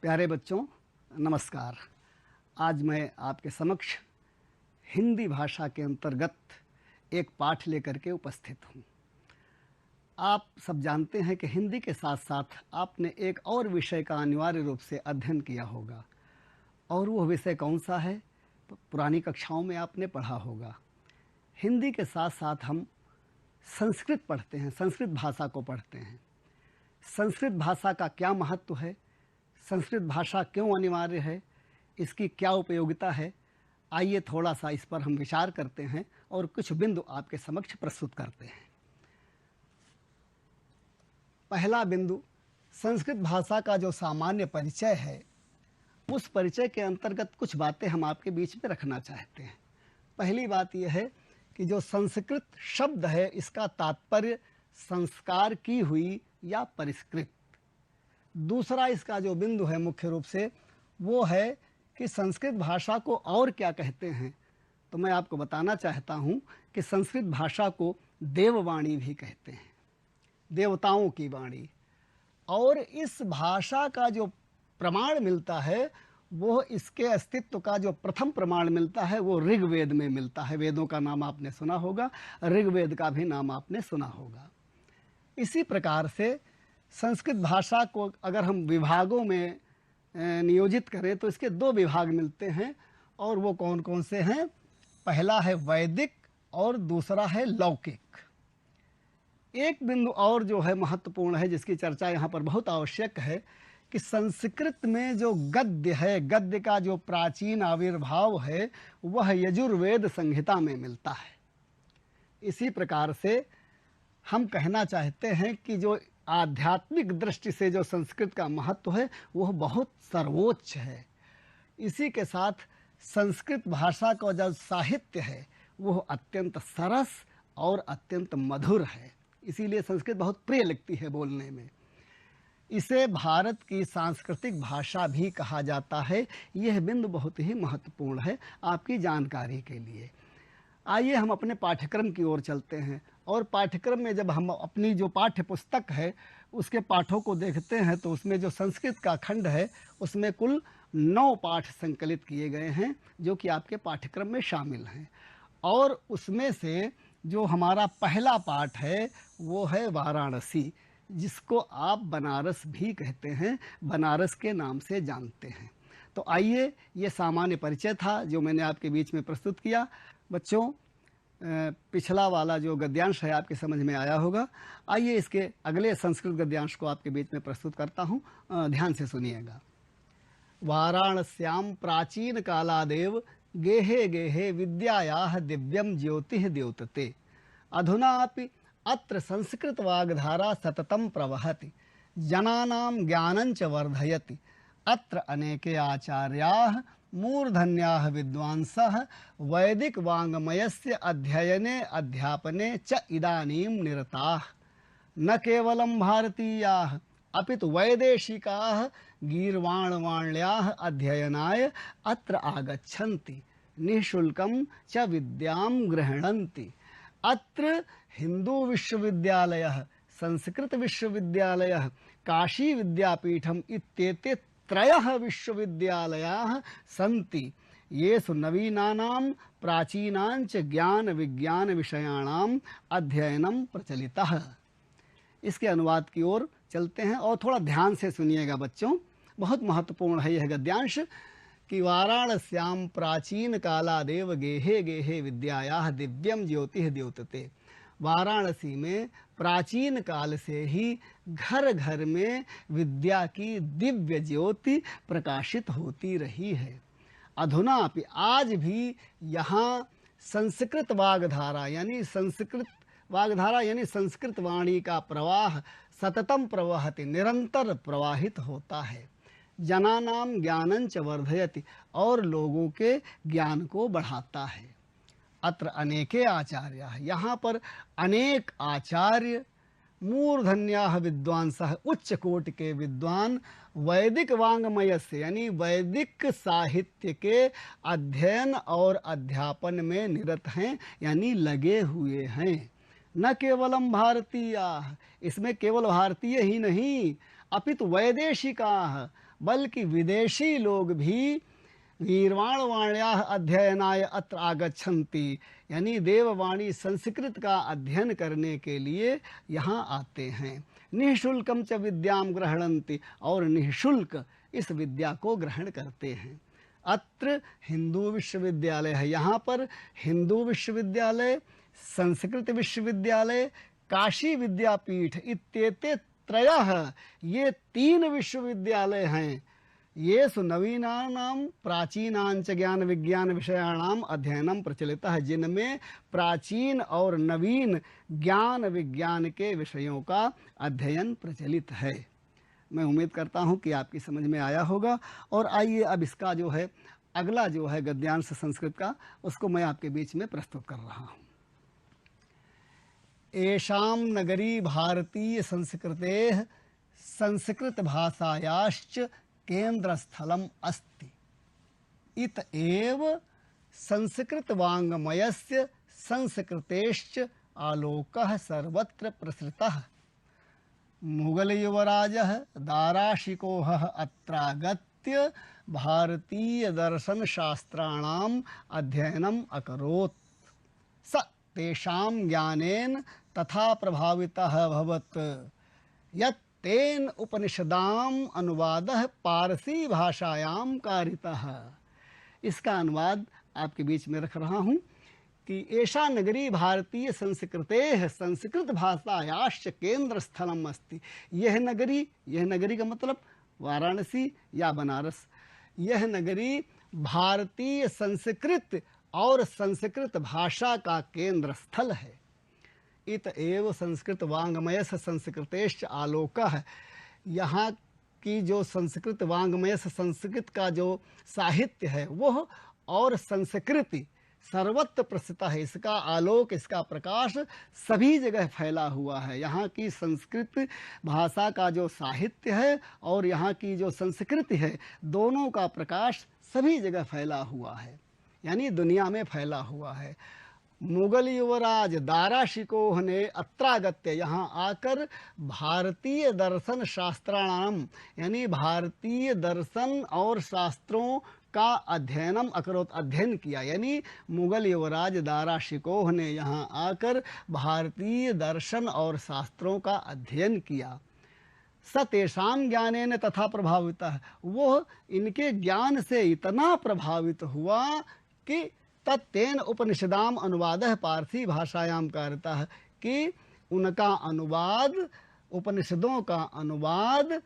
प्यारे बच्चों, नमस्कार। आज मैं आपके समक्ष हिंदी भाषा के अंतर्गत एक पाठ लेकर के उपस्थित हूँ। आप सब जानते हैं कि हिंदी के साथ साथ आपने एक और विषय का अनिवार्य रूप से अध्ययन किया होगा, और वह विषय कौन सा है? पुरानी कक्षाओं में आपने पढ़ा होगा। हिंदी के साथ साथ हम संस्कृत पढ़ते हैं, संस्कृत भाषा को पढ़ते हैं। संस्कृत भाषा का क्या महत्व है, संस्कृत भाषा क्यों अनिवार्य है, इसकी क्या उपयोगिता है, आइए थोड़ा सा इस पर हम विचार करते हैं और कुछ बिंदु आपके समक्ष प्रस्तुत करते हैं। पहला बिंदु, संस्कृत भाषा का जो सामान्य परिचय है, उस परिचय के अंतर्गत कुछ बातें हम आपके बीच में रखना चाहते हैं। पहली बात यह है कि जो संस्कृत शब्द है, इसका तात्पर्य संस्कार की हुई या परिष्कृत। दूसरा इसका जो बिंदु है मुख्य रूप से, वो है कि संस्कृत भाषा को और क्या कहते हैं। तो मैं आपको बताना चाहता हूँ कि संस्कृत भाषा को देववाणी भी कहते हैं, देवताओं की वाणी। और इस भाषा का जो प्रमाण मिलता है, वो इसके अस्तित्व का जो प्रथम प्रमाण मिलता है वो ऋग्वेद में मिलता है। वेदों का नाम आपने सुना होगा, ऋग्वेद का भी नाम आपने सुना होगा। इसी प्रकार से संस्कृत भाषा को अगर हम विभागों में नियोजित करें तो इसके दो विभाग मिलते हैं, और वो कौन कौन से हैं? पहला है वैदिक और दूसरा है लौकिक। एक बिंदु और जो है महत्वपूर्ण है, जिसकी चर्चा यहाँ पर बहुत आवश्यक है, कि संस्कृत में जो गद्य है, गद्य का जो प्राचीन आविर्भाव है, वह यजुर्वेद संहिता में मिलता है। इसी प्रकार से हम कहना चाहते हैं कि जो आध्यात्मिक दृष्टि से जो संस्कृत का महत्व है, वह बहुत सर्वोच्च है। इसी के साथ संस्कृत भाषा का जो साहित्य है, वह अत्यंत सरस और अत्यंत मधुर है। इसीलिए संस्कृत बहुत प्रिय लगती है बोलने में। इसे भारत की सांस्कृतिक भाषा भी कहा जाता है। यह बिंदु बहुत ही महत्वपूर्ण है आपकी जानकारी के लिए। आइए हम अपने पाठ्यक्रम की ओर चलते हैं, और पाठ्यक्रम में जब हम अपनी जो पाठ्य पुस्तक है उसके पाठों को देखते हैं, तो उसमें जो संस्कृत का खंड है, उसमें कुल 9 पाठ संकलित किए गए हैं, जो कि आपके पाठ्यक्रम में शामिल हैं। और उसमें से जो हमारा पहला पाठ है वो है वाराणसी, जिसको आप बनारस भी कहते हैं, बनारस के नाम से जानते हैं। तो आइए, ये सामान्य परिचय था जो मैंने आपके बीच में प्रस्तुत किया। बच्चों, पिछला वाला जो गद्यांश है आपके समझ में आया होगा। आइए इसके अगले संस्कृत गद्यांश को आपके बीच में प्रस्तुत करता हूँ, ध्यान से सुनिएगा। वाराणस्याम प्राचीन कालादेव गेहे गेहे विद्यायाः दिव्यम ज्योतिः द्योतते। अधुनापि अत्र संस्कृत वाग्धारा सततं प्रवहति, जनानां ज्ञानञ्च वर्धयति। अत्र अनेके आचार्याः मूर्धन्याः विद्वांसः वैदिक वाङ्मयस्य अध्ययने अध्यापने च इदानीं निरताः। न केवलं भारतीयाः अपितु वैदेशिकाः गीर्वाणवाण्याः अध्ययनाय अत्र आगच्छन्ति, निःशुल्कं च विद्यां गृह्णन्ति। अत्र हिंदू विश्वविद्यालयः, संस्कृत विश्वविद्यालयः, काशी विद्यापीठम् इत्येते 3 विश्वविद्यालयाः सन्ति, येषु नवीनानां प्राचीनांच ज्ञान विज्ञान विषयाणाम् अध्ययनं प्रचलितः। इसके अनुवाद की ओर चलते हैं, और थोड़ा ध्यान से सुनिएगा बच्चों, बहुत महत्वपूर्ण है यह गद्यांश। कि वाराणस्याम प्राचीन कालादेव गेहे गेहे विद्यायाः दिव्यम ज्योतिः द्योतते। वाराणसी में प्राचीन काल से ही घर घर में विद्या की दिव्य ज्योति प्रकाशित होती रही है। अधुनापि, आज भी यहाँ संस्कृत वाग्धारा यानी संस्कृत वाणी का प्रवाह सततम प्रवहति, निरंतर प्रवाहित होता है। जनानां ज्ञानञ्च वर्धयति, और लोगों के ज्ञान को बढ़ाता है। अत्र अनेके आचार्य, यहाँ पर अनेक आचार्य, मूर्धन्याः विद्वांसः, उच्च कोटि के विद्वान, वैदिक वाङ्मय से यानी वैदिक साहित्य के अध्ययन और अध्यापन में निरत हैं, यानी लगे हुए हैं। न केवलम भारतीय, इसमें केवल भारतीय ही नहीं, अपितु वैदेशिका, बल्कि विदेशी लोग भी गीर्वाणवाण्याः अध्ययनाय अत्र आगच्छन्ति, यानी देववाणी संस्कृत का अध्ययन करने के लिए यहाँ आते हैं। निःशुल्कम च विद्याम ग्रहणन्ति, और निःशुल्क इस विद्या को ग्रहण करते हैं। अत्र हिंदू विश्वविद्यालय है, यहाँ पर हिंदू विश्वविद्यालय, संस्कृत विश्वविद्यालय, काशी विद्यापीठ इत्येते त्रयः, ये 3 विश्वविद्यालय हैं। ये नवीनानां प्राचीनांच ज्ञान विज्ञान विषयाणाम अध्ययनम प्रचलितः है, जिनमें प्राचीन और नवीन ज्ञान विज्ञान के विषयों का अध्ययन प्रचलित है। मैं उम्मीद करता हूँ कि आपकी समझ में आया होगा। और आइए अब इसका जो है अगला जो है गद्यांश संस्कृत का, उसको मैं आपके बीच में प्रस्तुत कर रहा हूँ। एषां नगरी भारतीय संस्कृतेः संस्कृत भाषायाश्च केंद्रस्थलम अस्ति। इत एव संस्कृत वाङ्मयस्य संस्कृतेश्च आलोकः सर्वत्र प्रसृतः। मुगल युवराजः दाराशिकोहः अत्रागत्य भारतीय दर्शन शास्त्राणाम् अध्ययनम् अकरोत्। स तेषां ज्ञानेन तथा प्रभावितः अभवत् यत् तेन उपनिषदाम अनुवादः पारसी भाषायाम कारितः। इसका अनुवाद आपके बीच में रख रहा हूँ कि एषा नगरी भारतीय संस्कृतेः संस्कृत भाषायाश्च केंद्र स्थलम अस्ति। यह नगरी का मतलब वाराणसी या बनारस, यह नगरी भारतीय संस्कृत और संस्कृत भाषा का केंद्र स्थल है। इत एव संस्कृत वाङ्मयस संस्कृतेश्च आलोकः, यहाँ की जो संस्कृत वाङ्मयस संस्कृत का जो साहित्य है वह और संस्कृति सर्वत्र प्रसिद्ध है। इसका आलोक, इसका प्रकाश सभी जगह फैला हुआ है। यहाँ की संस्कृत भाषा का जो साहित्य है और यहाँ की जो संस्कृति है, दोनों का प्रकाश सभी जगह फैला हुआ है, यानी दुनिया में फैला हुआ है। मुगल युवराज दाराशिकोह ने अत्रागत्य, यहाँ आकर भारतीय दर्शन शास्त्राणाम, यानी भारतीय दर्शन और शास्त्रों का अध्ययनम अकरोत, अध्ययन किया। यानी मुगल युवराज दाराशिकोह ने यहाँ आकर भारतीय दर्शन और शास्त्रों का अध्ययन किया। स तेषां ज्ञानेन तथा प्रभावितः, वह इनके ज्ञान से इतना प्रभावित हुआ कि तत्तेन उपनिषदाम अनुवादः पारसी भाषायाम कारितः, कि उनका अनुवाद, उपनिषदों का अनुवाद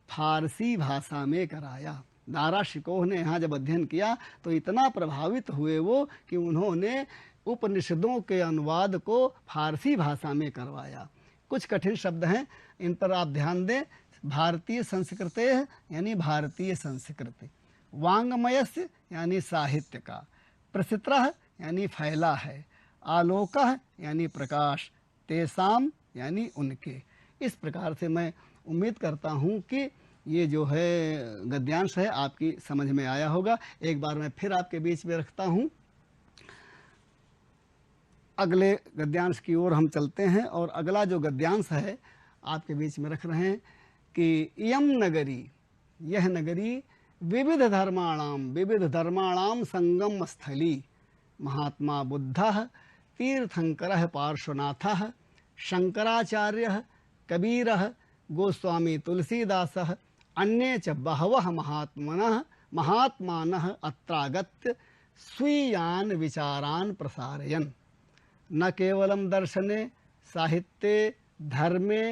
फारसी भाषा में कराया। दाराशिकोह ने यहाँ जब अध्ययन किया तो इतना प्रभावित हुए वो कि उन्होंने उपनिषदों के अनुवाद को फारसी भाषा में करवाया। कुछ कठिन शब्द हैं, इन पर आप ध्यान दें। भारतीय संस्कृतेः यानी भारतीय संस्कृति, वाङ्मयस्य यानी साहित्य का, प्रसित्रः यानी फैला है, आलोकः यानी प्रकाश, तेसाम यानी उनके। इस प्रकार से मैं उम्मीद करता हूँ कि ये जो है गद्यांश है आपकी समझ में आया होगा। एक बार मैं फिर आपके बीच में रखता हूँ। अगले गद्यांश की ओर हम चलते हैं और अगला जो गद्यांश है आपके बीच में रख रहे हैं कि इयम नगरी, यह नगरी विविध धर्माणाम संगम स्थली, महात्मा बुद्धः तीर्थंकरः पार्श्वनाथः शंकराचार्यः कबीरः गोस्वामी तुलसीदासः अन्ये च बहवः महात्मानः अत्रागत्य स्वीयान् विचारान् प्रसारयन्। न केवलं दर्शने साहित्ये धर्मे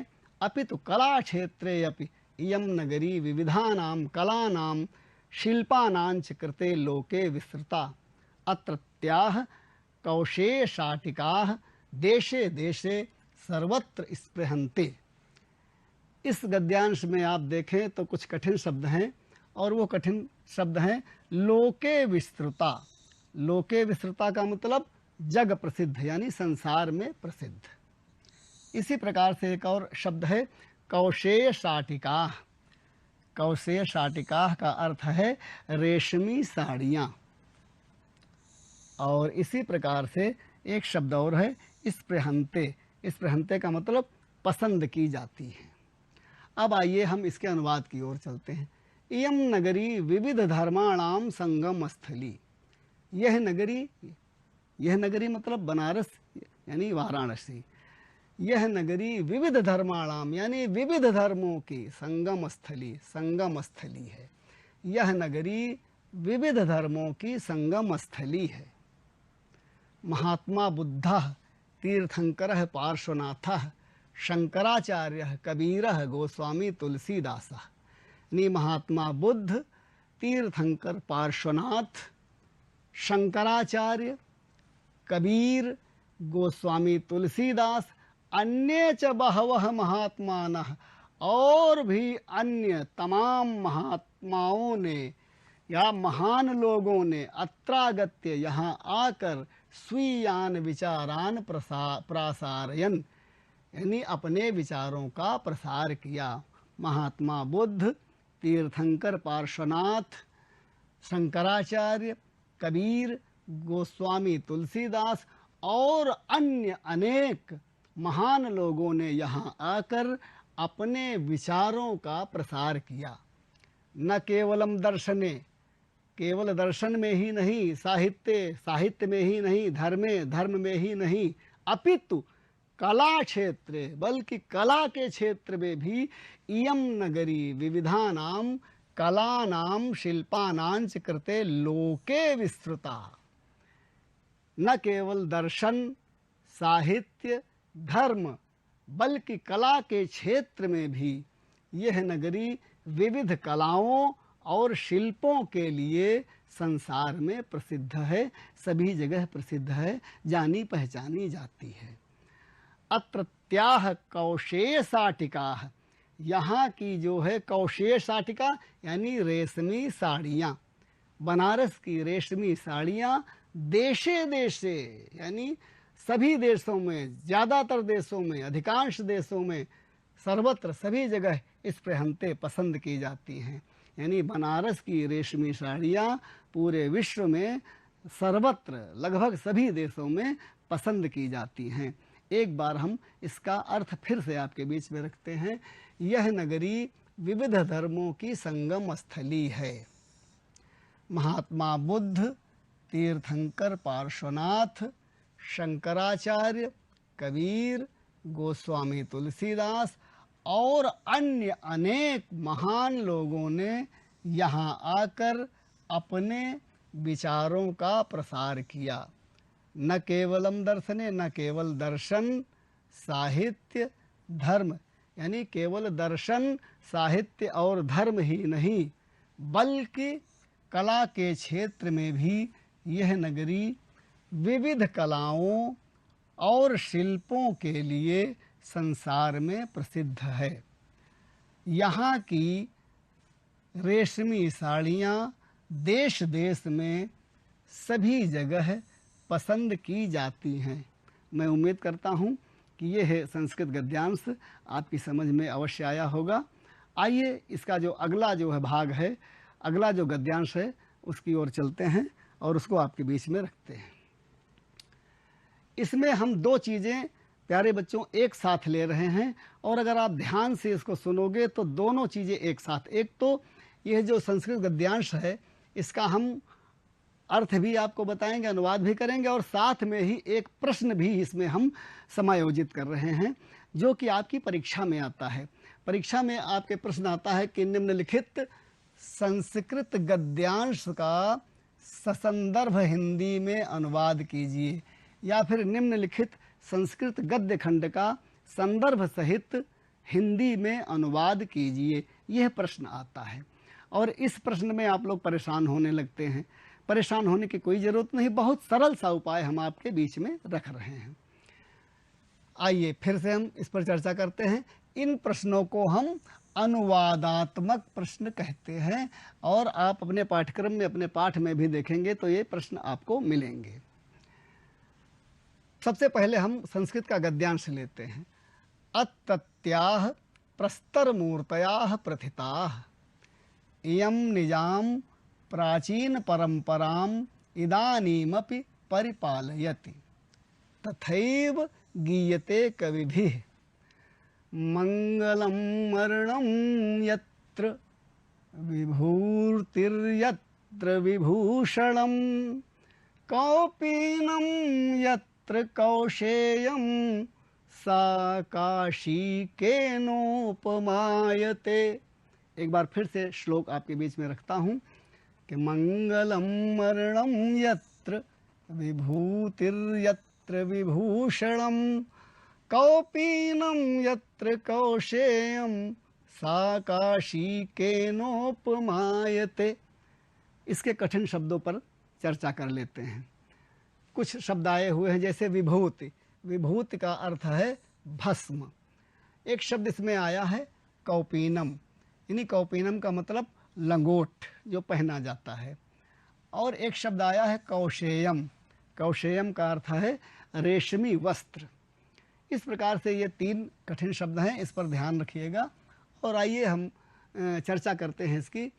अपितु कलाक्षेत्रे अपि इयं नगरी विविधानां कलानां शिल्पानां च कृते लोके विस्तृता। अत्रत्याः कौशेयशाटिकाः देशे देशे सर्वत्र स्पृहन्ते। इस गद्यांश में आप देखें तो कुछ कठिन शब्द हैं और वो कठिन शब्द हैं लोके विस्तृता। लोके विस्तृता का मतलब जग प्रसिद्ध, यानी संसार में प्रसिद्ध। इसी प्रकार से एक और शब्द है कौशेय शाटिका। कौशेय शाटिका का अर्थ है रेशमी साड़ियाँ। और इसी प्रकार से एक शब्द और है स्पृहन्ते। स्पृहन्ते का मतलब पसंद की जाती है। अब आइए हम इसके अनुवाद की ओर चलते हैं। इयं नगरी विविध धर्माणाम संगम स्थली। यह नगरी मतलब बनारस यानी वाराणसी। यह नगरी विविध धर्माणाम यानी विविध धर्मों की संगम स्थली है। यह नगरी विविध धर्मों की संगम स्थली है। महात्मा बुद्धः तीर्थंकरः पार्श्वनाथः शंकराचार्यः कबीरः गोस्वामी तुलसीदासः। यानी महात्मा बुद्ध, तीर्थंकर पार्श्वनाथ, शंकराचार्य, कबीर, गोस्वामी तुलसीदास, अन्य च बहवः महात्मानः, और भी अन्य तमाम महात्माओं ने या महान लोगों ने अत्रागत्य यहाँ आकर स्वीयान विचारान प्रसारयन यानी अपने विचारों का प्रसार किया। महात्मा बुद्ध, तीर्थंकर पार्श्वनाथ, शंकराचार्य, कबीर, गोस्वामी तुलसीदास और अन्य अनेक महान लोगों ने यहाँ आकर अपने विचारों का प्रसार किया। न केवलम दर्शने, केवल दर्शन में ही नहीं, साहित्य में ही नहीं, धर्म में ही नहीं, अपितु कला क्षेत्र, बल्कि कला के क्षेत्र में भी इयं नगरी विविधानां कलानां शिल्पानांच कृते लोके विस्तृता। न केवल दर्शन, साहित्य, धर्म, बल्कि कला के क्षेत्र में भी यह नगरी विविध कलाओं और शिल्पों के लिए संसार में प्रसिद्ध है, सभी जगह प्रसिद्ध है, जानी पहचानी जाती है। अत्रत्याः कौशेय साटिकाः, यहाँ की जो है कौशेय साटिका यानी रेशमी साड़ियाँ, बनारस की रेशमी साड़ियाँ देशे देशे यानी सभी देशों में, ज़्यादातर देशों में, अधिकांश देशों में, सर्वत्र सभी जगह इस पहनते पसंद की जाती हैं। यानी बनारस की रेशमी साड़ियाँ पूरे विश्व में सर्वत्र लगभग सभी देशों में पसंद की जाती हैं। एक बार हम इसका अर्थ फिर से आपके बीच में रखते हैं। यह नगरी विविध धर्मों की संगम स्थली है। महात्मा बुद्ध, तीर्थंकर पार्श्वनाथ, शंकराचार्य, कबीर, गोस्वामी तुलसीदास और अन्य अनेक महान लोगों ने यहाँ आकर अपने विचारों का प्रसार किया। न केवलम दर्शने, न केवल दर्शन, साहित्य, धर्म यानी केवल दर्शन, साहित्य और धर्म ही नहीं, बल्कि कला के क्षेत्र में भी यह नगरी विविध कलाओं और शिल्पों के लिए संसार में प्रसिद्ध है। यहाँ की रेशमी साड़ियाँ देश देश में सभी जगह पसंद की जाती हैं। मैं उम्मीद करता हूँ कि यह संस्कृत गद्यांश आपकी समझ में अवश्य आया होगा। आइए इसका जो अगला जो है भाग है, अगला जो गद्यांश है उसकी ओर चलते हैं और उसको आपके बीच में रखते हैं। इसमें हम दो चीज़ें प्यारे बच्चों एक साथ ले रहे हैं और अगर आप ध्यान से इसको सुनोगे तो दोनों चीज़ें एक साथ, एक तो यह जो संस्कृत गद्यांश है इसका हम अर्थ भी आपको बताएंगे, अनुवाद भी करेंगे और साथ में ही एक प्रश्न भी इसमें हम समायोजित कर रहे हैं जो कि आपकी परीक्षा में आता है। परीक्षा में आपके प्रश्न आता है कि निम्नलिखित संस्कृत गद्यांश का ससंदर्भ हिंदी में अनुवाद कीजिए, या फिर निम्नलिखित संस्कृत गद्य खंड का संदर्भ सहित हिंदी में अनुवाद कीजिए। यह प्रश्न आता है और इस प्रश्न में आप लोग परेशान होने लगते हैं। परेशान होने की कोई ज़रूरत नहीं, बहुत सरल सा उपाय हम आपके बीच में रख रहे हैं। आइए फिर से हम इस पर चर्चा करते हैं। इन प्रश्नों को हम अनुवादात्मक प्रश्न कहते हैं और आप अपने पाठ्यक्रम में, अपने पाठ में भी देखेंगे तो ये प्रश्न आपको मिलेंगे। सबसे पहले हम संस्कृत का गद्यांश लेते हैं। अतत्याः प्रस्तरमूर्तयाः प्रथिताः इयं निजां प्राचीन परंपराम इदानीमपि परिपालयति तथैव गीयते कविभिः मंगलम मरणं यत्र विभूतिर्यत्र विभूषणं कौपीनं यत्र कौशेयं सा काशी केनोपमायते। एक बार फिर से श्लोक आपके बीच में रखता हूँ कि मंगलम मरणम यत्र विभूतिर्यत्र विभूषणं कौपीनं यत्र कौशेयं सा काशी केनोपमायते। इसके कठिन शब्दों पर चर्चा कर लेते हैं। कुछ शब्द आए हुए हैं, जैसे विभूति। विभूति का अर्थ है भस्म। एक शब्द इसमें आया है कौपीनम, यानी कौपीनम का मतलब लंगोट जो पहना जाता है। और एक शब्द आया है कौशेयम। कौशेयम का अर्थ है रेशमी वस्त्र। इस प्रकार से ये तीन कठिन शब्द हैं, इस पर ध्यान रखिएगा। और आइए हम चर्चा करते हैं इसकी।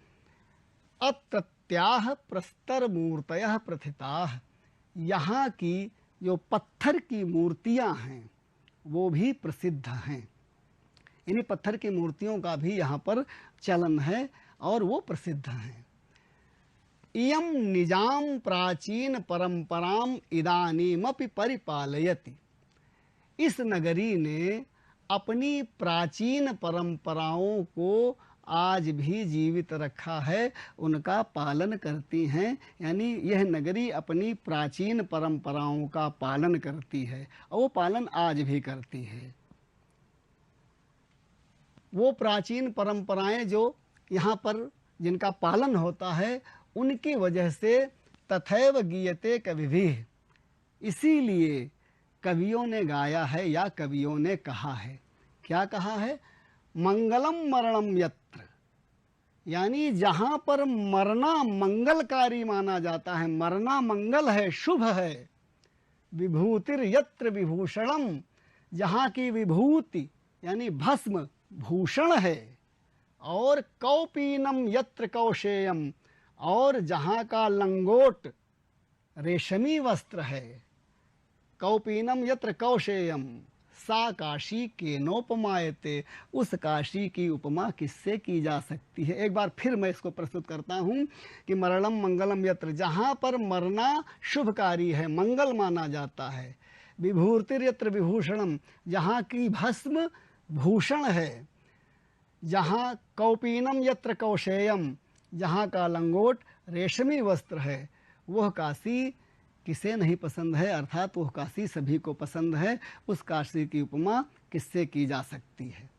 अत्रत्याः प्रस्तर मूर्तयः प्रथिताः, यहाँ की जो पत्थर की मूर्तियाँ हैं वो भी प्रसिद्ध हैं। इन्हीं पत्थर की मूर्तियों का भी यहाँ पर चलन है और वो प्रसिद्ध हैं। इयं निजाम प्राचीन परंपराम इदानीमपि परिपालयति। इस नगरी ने अपनी प्राचीन परंपराओं को आज भी जीवित रखा है, उनका पालन करती हैं। यानी यह नगरी अपनी प्राचीन परंपराओं का पालन करती है और वो पालन आज भी करती है। वो प्राचीन परंपराएं जो यहाँ पर जिनका पालन होता है, उनकी वजह से तथैव गीयते कविभिः, इसीलिए कवियों ने गाया है या कवियों ने कहा है। क्या कहा है? मंगलम मरणम यत्र, यानी जहाँ पर मरना मंगलकारी माना जाता है, मरना मंगल है, शुभ है। विभूतिर यत्र विभूषणम, जहाँ की विभूति यानी भस्म भूषण है। और कौपीनम यत्र कौशेयम, और जहाँ का लंगोट रेशमी वस्त्र है। कौपीनम यत्र कौशेयम सा काशी केनोपमायते, उस काशी की उपमा किससे की जा सकती है? एक बार फिर मैं इसको प्रस्तुत करता हूँ कि मरणम मंगलम यत्र, जहाँ पर मरना शुभकारी है, मंगल माना जाता है। विभूतिर् यत्र विभूषणम, जहाँ की भस्म भूषण है। जहाँ कौपीनम यत्र कौशेयम, जहाँ का लंगोट रेशमी वस्त्र है। वह काशी किसे नहीं पसंद है, अर्थात वह काशी सभी को पसंद है। उस काशी की उपमा किससे की जा सकती है?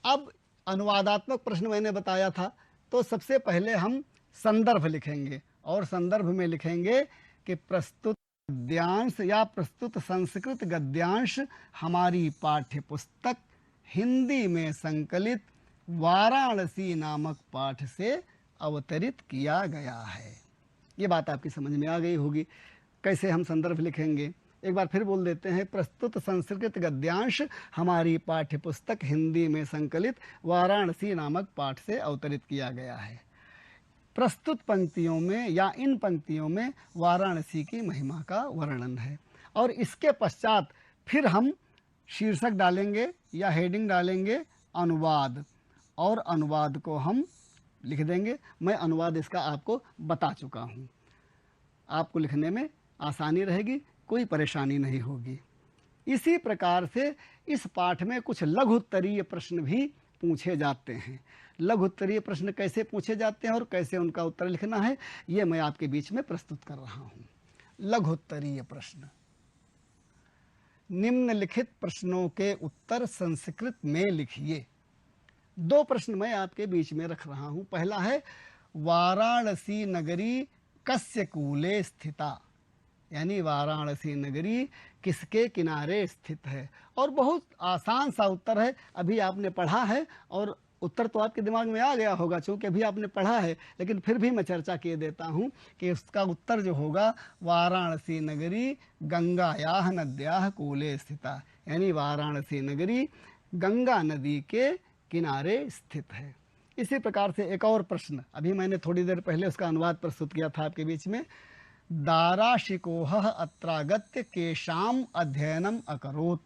अब अनुवादात्मक प्रश्न मैंने बताया था, तो सबसे पहले हम संदर्भ लिखेंगे और संदर्भ में लिखेंगे कि प्रस्तुत गद्यांश या प्रस्तुत संस्कृत गद्यांश हमारी पाठ्य पुस्तक हिंदी में संकलित वाराणसी नामक पाठ से अवतरित किया गया है। ये बात आपकी समझ में आ गई होगी। कैसे हम संदर्भ लिखेंगे? एक बार फिर बोल देते हैं। प्रस्तुत संस्कृत गद्यांश हमारी पाठ्य पुस्तक हिंदी में संकलित वाराणसी नामक पाठ से अवतरित किया गया है। प्रस्तुत पंक्तियों में या इन पंक्तियों में वाराणसी की महिमा का वर्णन है। और इसके पश्चात फिर हम शीर्षक डालेंगे या हेडिंग डालेंगे अनुवाद, और अनुवाद को हम लिख देंगे। मैं अनुवाद इसका आपको बता चुका हूँ, आपको लिखने में आसानी रहेगी, कोई परेशानी नहीं होगी। इसी प्रकार से इस पाठ में कुछ लघु उत्तरीय प्रश्न भी पूछे जाते हैं। लघु उत्तरीय प्रश्न कैसे पूछे जाते हैं और कैसे उनका उत्तर लिखना है, ये मैं आपके बीच में प्रस्तुत कर रहा हूँ। लघु उत्तरीय प्रश्न। निम्नलिखित प्रश्नों के उत्तर संस्कृत में लिखिए। दो प्रश्न मैं आपके बीच में रख रहा हूं। पहला है, वाराणसी नगरी कस्य कूले स्थिता, यानी वाराणसी नगरी किसके किनारे स्थित है। और बहुत आसान सा उत्तर है, अभी आपने पढ़ा है और उत्तर तो आपके दिमाग में आ गया होगा, चूँकि अभी आपने पढ़ा है, लेकिन फिर भी मैं चर्चा किए देता हूँ कि उसका उत्तर जो होगा, वाराणसी नगरी गंगायाः नद्याः कूले स्थिता, यानी वाराणसी नगरी गंगा नदी के किनारे स्थित है। इसी प्रकार से एक और प्रश्न, अभी मैंने थोड़ी देर पहले उसका अनुवाद प्रस्तुत किया था आपके बीच में। दाराशिकोह अत्रागत्य केशाम अध्ययनम अकरोत्,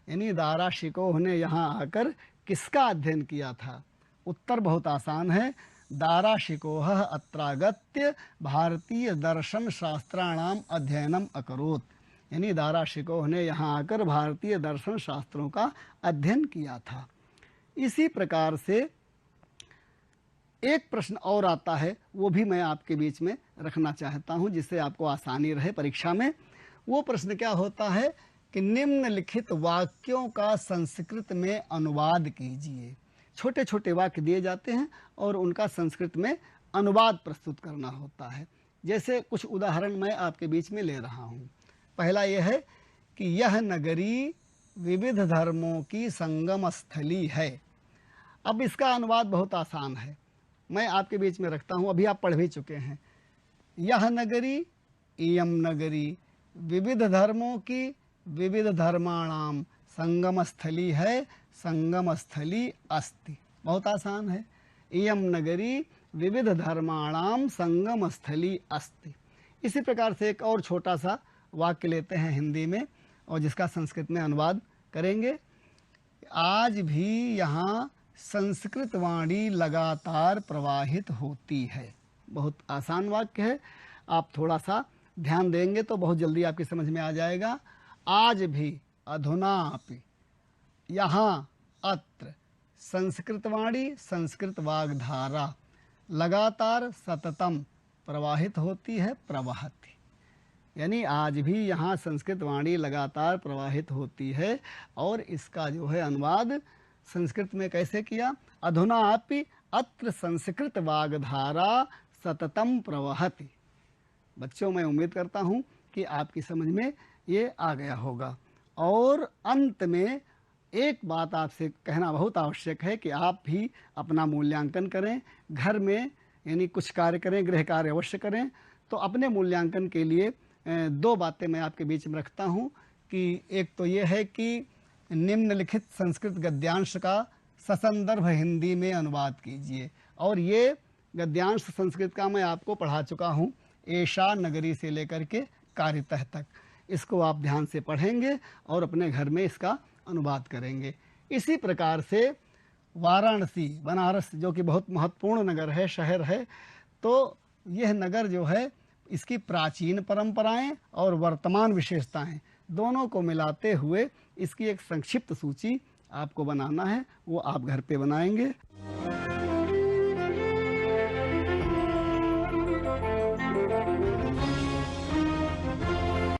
यानी दाराशिकोह ने यहाँ आकर किसका अध्ययन किया था। उत्तर बहुत आसान है, दाराशिकोह अत्रागत्य भारतीय दर्शन शास्त्राणाम अध्ययनम अकरोत्। यानी दाराशिकोह ने यहाँ आकर भारतीय दर्शन शास्त्रों का अध्ययन किया था। इसी प्रकार से एक प्रश्न और आता है, वो भी मैं आपके बीच में रखना चाहता हूँ जिससे आपको आसानी रहे परीक्षा में। वो प्रश्न क्या होता है कि निम्नलिखित वाक्यों का संस्कृत में अनुवाद कीजिए। छोटे छोटे वाक्य दिए जाते हैं और उनका संस्कृत में अनुवाद प्रस्तुत करना होता है। जैसे कुछ उदाहरण मैं आपके बीच में ले रहा हूँ। पहला यह है कि यह नगरी विविध धर्मों की संगम स्थली है। अब इसका अनुवाद बहुत आसान है, मैं आपके बीच में रखता हूँ, अभी आप पढ़ भी चुके हैं। यह नगरी इयम नगरी विविध धर्मों की विविध धर्माणाम संगम स्थली है, संगम स्थली अस्ति। बहुत आसान है। इयम नगरी विविध धर्माणाम संगम स्थली अस्ति। इसी प्रकार से एक और छोटा सा वाक्य लेते हैं हिंदी में और जिसका संस्कृत में अनुवाद करेंगे। आज भी यहाँ संस्कृत वाणी लगातार प्रवाहित होती है। बहुत आसान वाक्य है, आप थोड़ा सा ध्यान देंगे तो बहुत जल्दी आपकी समझ में आ जाएगा। आज भी, अधुनापि, यहाँ, अत्र, संस्कृतवाणी संस्कृत वाग्धारा लगातार सततम प्रवाहित होती है, प्रवहति। यानी आज भी यहाँ संस्कृत वाणी लगातार प्रवाहित होती है। और इसका जो है अनुवाद संस्कृत में कैसे किया? अधुनापि अत्र संस्कृत वाग्धारा सततम प्रवहति। बच्चों, मैं उम्मीद करता हूँ कि आपकी समझ में ये आ गया होगा। और अंत में एक बात आपसे कहना बहुत आवश्यक है कि आप भी अपना मूल्यांकन करें घर में, यानी कुछ कार्य करें, गृह कार्य अवश्य करें। तो अपने मूल्यांकन के लिए दो बातें मैं आपके बीच में रखता हूँ कि एक तो ये है कि निम्नलिखित संस्कृत गद्यांश का ससंदर्भ हिंदी में अनुवाद कीजिए। और ये गद्यांश संस्कृत का मैं आपको पढ़ा चुका हूँ, एषा नगरी से लेकर के कारितः तक। इसको आप ध्यान से पढ़ेंगे और अपने घर में इसका अनुवाद करेंगे। इसी प्रकार से वाराणसी, बनारस, जो कि बहुत महत्वपूर्ण नगर है, शहर है, तो यह नगर जो है इसकी प्राचीन परंपराएं और वर्तमान विशेषताएं दोनों को मिलाते हुए इसकी एक संक्षिप्त सूची आपको बनाना है। वो आप घर पे बनाएंगे।